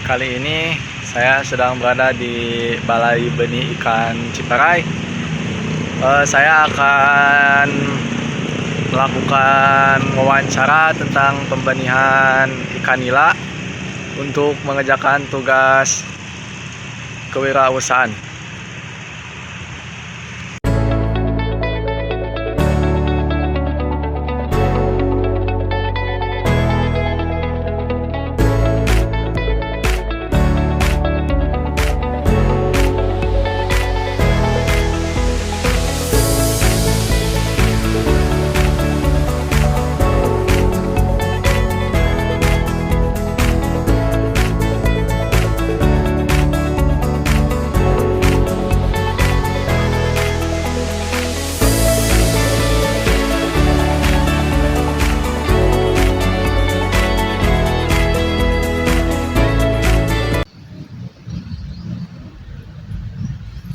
Kali ini saya sedang berada di Balai Benih Ikan Ciparai. Saya akan melakukan wawancara tentang pembenihan ikan nila untuk mengerjakan tugas kewirausahaan.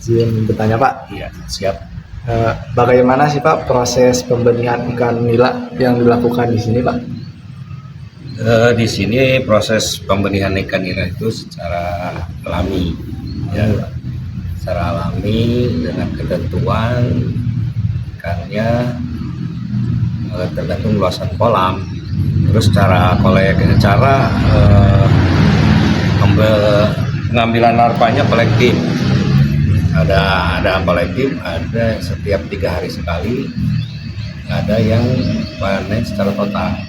Izin bertanya Pak, Iya, siap. bagaimana sih Pak proses pembenihan ikan nila yang dilakukan di sini Pak? Di sini proses pembenihan ikan nila itu secara alami, ya, secara alami dengan ketentuan ikannya tergantung luasan kolam. Terus cara pengambilan larvanya kolektif. Ada kolektif, ada setiap 3 hari sekali, ada yang panen secara total.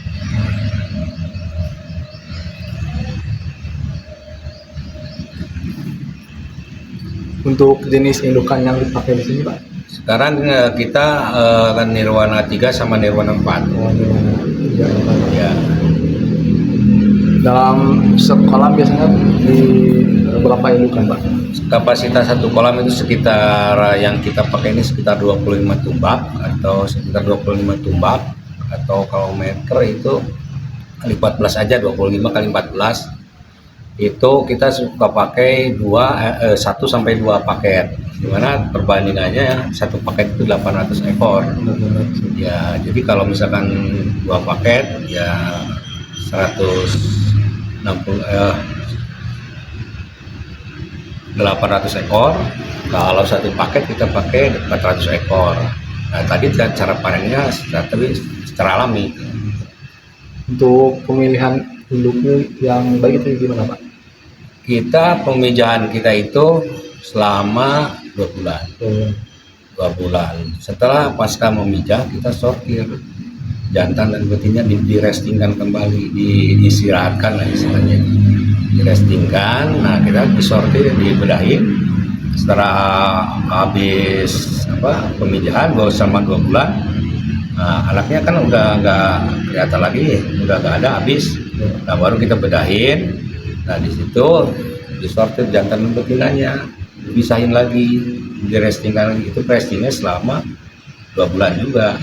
Untuk jenis indukan yang dipakai di sini Pak? Sekarang kita kan Nirwana 3 sama Nirwana 4. Ya, Dalam sekolah biasanya di berapa indukan Pak? kapasitas satu kolam itu sekitar yang kita pakai ini sekitar 25 tumbak atau sekitar 25 tumbak, atau kalau meter itu kali 14 aja, 25 kali 14 itu kita suka pakai 1 sampai 2 paket, dimana perbandingannya satu paket itu 800 ekor ya. Jadi kalau misalkan 2 paket ya 800 ekor. Kalau satu paket kita pakai 400 ekor. Nah, tadi cara panennya secara alami. Untuk pemilihan induknya yang baik itu gimana Pak? Kita pemijahan kita itu selama 2 bulan. 2 bulan. Setelah pasca memijah kita sortir jantan dan betinnya, direstingkan kembali, diistirahatkan lah istilahnya. Direstingkan, nah kita disortir, dibedahin. Setelah habis pemijahan selama 2 bulan, nah, anaknya kan udah nggak kelihatan lagi, udah nggak ada, habis. Nah, baru kita bedahin. Nah, di situ disortir jantan dan betinanya, dipisahin lagi, direstingkan lagi. Itu restingnya selama 2 bulan juga.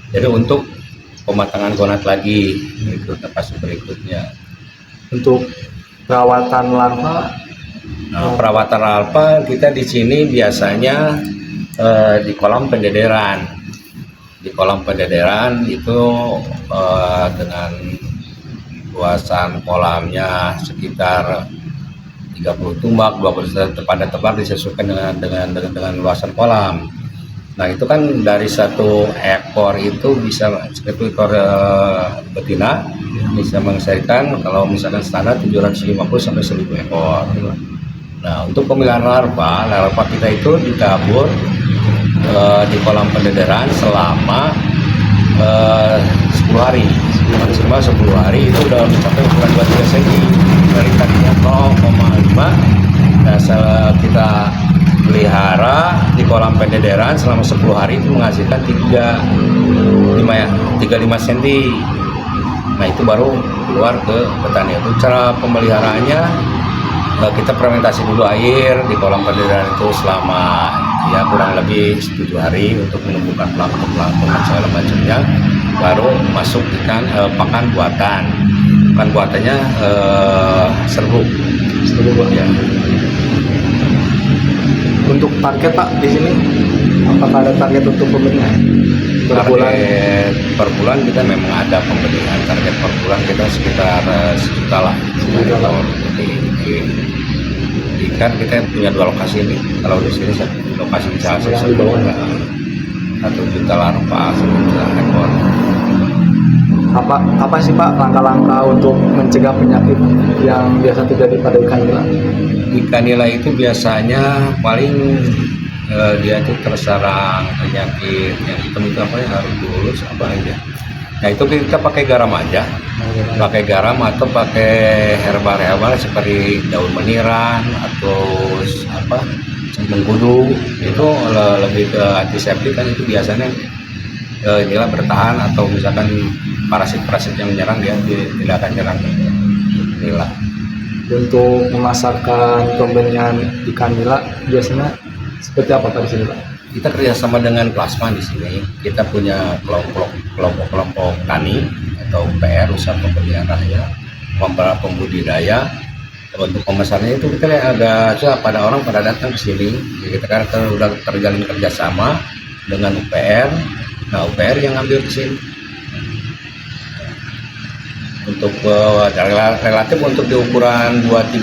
Jadi untuk pematangan gonat lagi itu fase berikutnya. Untuk perawatan larva, Nah, perawatan larva kita di sini biasanya di kolam pendederan. Di kolam pendederan itu dengan luasan kolamnya sekitar 30 tumbak, 20 tepat disesuaikan dengan luasan kolam. Nah, itu kan dari 1 ekor itu bisa 1 ekor betina bisa menghasilkan kalau misalkan standar 750 sampai 1000 ekor. Nah, untuk pemilihan larva kita itu ditabur di kolam pendederan selama 10 hari. Maksimal 10 hari itu udah mencapai ukuran 23 cm. Dari tadinya 0,5. Nah, kita pelihara di kolam pendederan selama 10 hari itu menghasilkan 35 cm. Nah, itu baru keluar ke petani. Itu cara pemeliharaannya, kita fermentasi dulu air di kolam pendederan itu selama ya kurang lebih 7 hari untuk menumbuhkan plankton dan segala macamnya. Baru masuk ikan pakan buatan. Pakan buatannya serbuk ya. untuk target Pak di sini, apakah ada target untuk pembenihan per bulan? Per bulan kita memang ada pembenihan, target per bulan kita sekitar 1 juta lah. ikan. Kita punya 2 lokasi nih. Kalau di sini lokasi di Salsel Yang di bawah, ya? 1 juta larva, 1 juta ekor. Apa sih Pak langkah-langkah untuk mencegah penyakit yang biasa terjadi pada ikan nila? Ikan nila itu biasanya paling dia itu terserang penyakit yang hitam itu apa ya, harus lulus apa aja. Nah itu kita pakai garam aja, pakai garam atau pakai herbal seperti daun meniran atau apa mengkudu, itu lebih ke antiseptik kan. Itu biasanya nila bertahan, atau misalkan parasit-parasit yang menyerang dia tidak akan nyerang nila. Untuk memasarkan pembenihan ikan nila biasanya seperti apa Pak di sini Pak? Kita kerjasama dengan Plasma di sini. Kita punya kelompok tani atau UPR, usaha pembenihan raya, pembudidaya. Untuk pemesannya itu kita agak susah, pada orang pada datang ke sini. Kita kan sudah terjalin kerjasama dengan UPR. Nah UPR yang ambil ke sini. Untuk relatif untuk di ukuran 35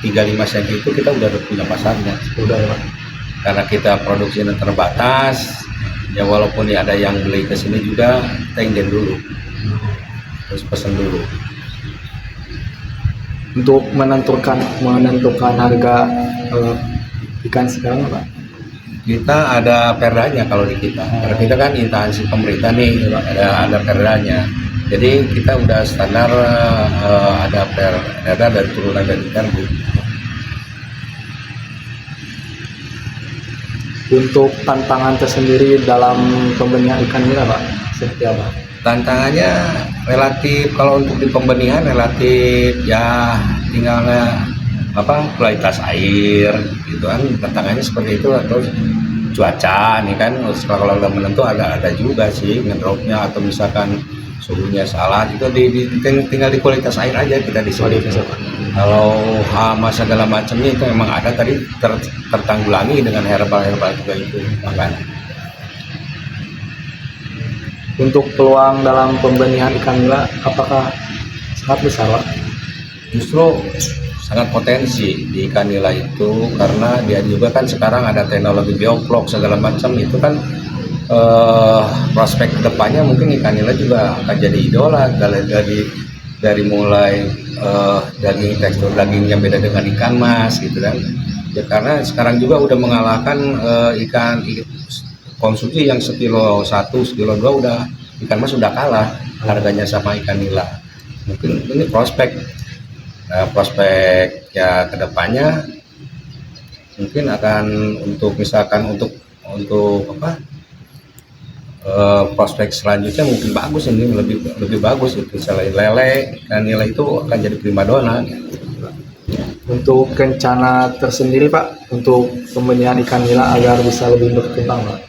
cm itu kita udah punya pasarnya. Udah ya Pak. Karena kita produksinya terbatas, ya walaupun ada yang beli ke sini juga kita ingin dulu, terus pesan dulu. Untuk menentukan harga ikan sekarang Pak? Kita ada perdanya kalau di kita. Karena kita kan instansi pemerintah nih, ada perdanya. Jadi kita udah standar ada perda dan turunan dari perbu. Untuk tantangan tersendiri dalam pembenihan ikan nila Pak, seperti apa? Tantangannya relatif, kalau untuk di pembenihan relatif ya tinggalnya kualitas air gitu kan, tantangannya seperti itu. Atau cuaca nih kan, kalau udah menentu ada juga sih ngedropnya, atau misalkan suhunya salah gitu, tinggal di kualitas air aja kita di sini. Kalau hama segala macamnya itu memang ada tadi tertanggulangi dengan herbal juga itu makan. Untuk peluang dalam pembenihan ikan nila apakah sangat besar Pak? Justru sangat potensi di ikan nila itu, karena dia juga kan sekarang ada teknologi bioflok segala macam itu kan. Prospek kedepannya mungkin ikan nila juga akan jadi idola dari mulai daging, tekstur dagingnya beda dengan ikan mas gitu kan ya, karena sekarang juga udah mengalahkan ikan konsumsi yang sekilo 1, sekilo 2 udah ikan mas udah kalah harganya sama ikan nila. Mungkin ini prospek ya kedepannya mungkin akan untuk misalkan untuk apa prospek selanjutnya mungkin bagus, ini lebih bagus itu. Selain lele dan nila itu akan jadi primadona. Untuk rencana tersendiri Pak untuk pembenihan ikan nila agar bisa lebih berkembang Pak,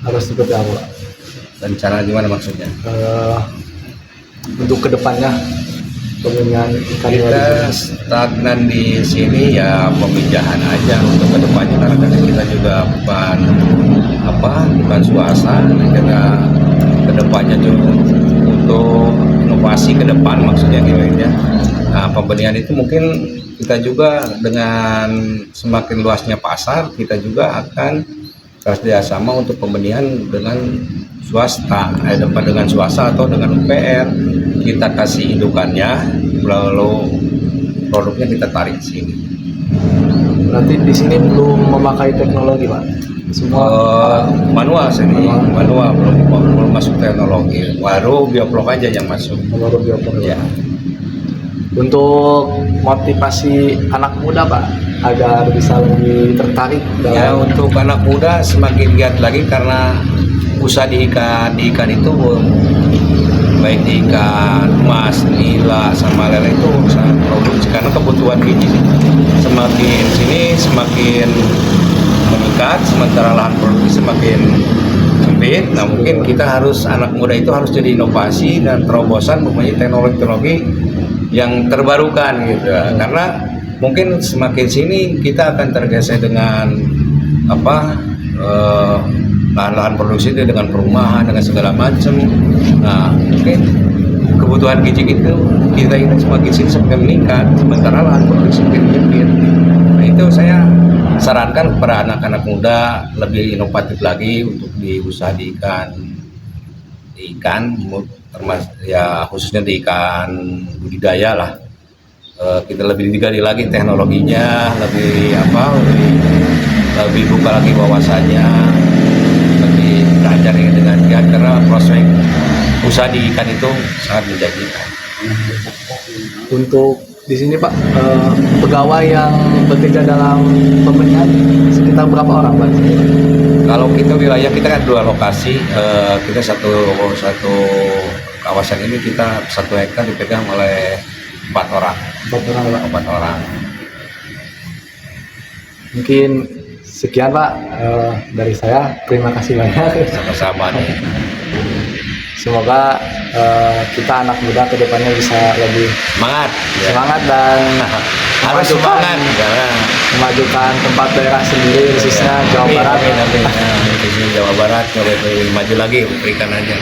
harus seperti apa Pak? Rencana gimana maksudnya? Untuk kedepannya pembenihan ikan nila Kita stagnan di sini ya, pemijahan aja untuk kedepannya, karena kita juga bukan swasta. Kita kedepannya juga untuk inovasi ke depan maksudnya gitu ya. Nah pembenihan itu mungkin kita juga dengan semakin luasnya pasar, kita juga akan kerjasama untuk pembenihan dengan swasta, dengan swasta atau dengan UPR. Kita kasih indukannya, lalu produknya kita tarik di sini. Berarti di sini belum memakai teknologi Pak? Semua manual sini, manual belum masuk teknologi, baru bioflok aja yang masuk. baru biopor Ya. Untuk motivasi anak muda Pak agar bisa lebih tertarik Ya dalam untuk anak muda semakin giat lagi, karena usaha di ikan itu baik di ikan emas, nila sama lele itu sangat produksi, karena kebutuhan biji semakin meningkat, sementara lahan produksi semakin sempit. Nah mungkin kita harus, anak muda itu harus jadi inovasi dan terobosan mempunyai teknologi yang terbarukan gitu, karena mungkin semakin sini kita akan tergeser dengan lahan-lahan produksi itu dengan perumahan, dengan segala macam. Nah mungkin kebutuhan gizi itu kita ini semakin sini semakin meningkat, sementara lahan produksi semakin menyempit. Nah itu saya sarankan kepada anak-anak muda lebih inovatif lagi untuk di usaha di ikan, termasuk ya khususnya di ikan budidaya lah. Kita lebih digali lagi teknologinya, lebih buka lagi wawasannya, lebih belajar dengan giat karena prospek usaha di ikan itu sangat menjanjikan. Untuk di sini Pak, pegawai yang bekerja dalam pembenihan sekitar berapa orang Pak? Kalau kita wilayah kita kan 2 lokasi, kita satu kawasan ini kita 1 hektar dipegang oleh 4 orang. 4 orang Pak. 4 orang. Mungkin sekian Pak dari saya. Terima kasih banyak. Sama-sama nih. Semoga kita anak muda kedepannya bisa lebih Semangat. Ya. semangat dan Harus semangat. Ya. memajukan tempat daerah sendiri khususnya Jawa Amin, Barat. amin, amin. Di sini Jawa Barat lebih maju lagi perikanan aja.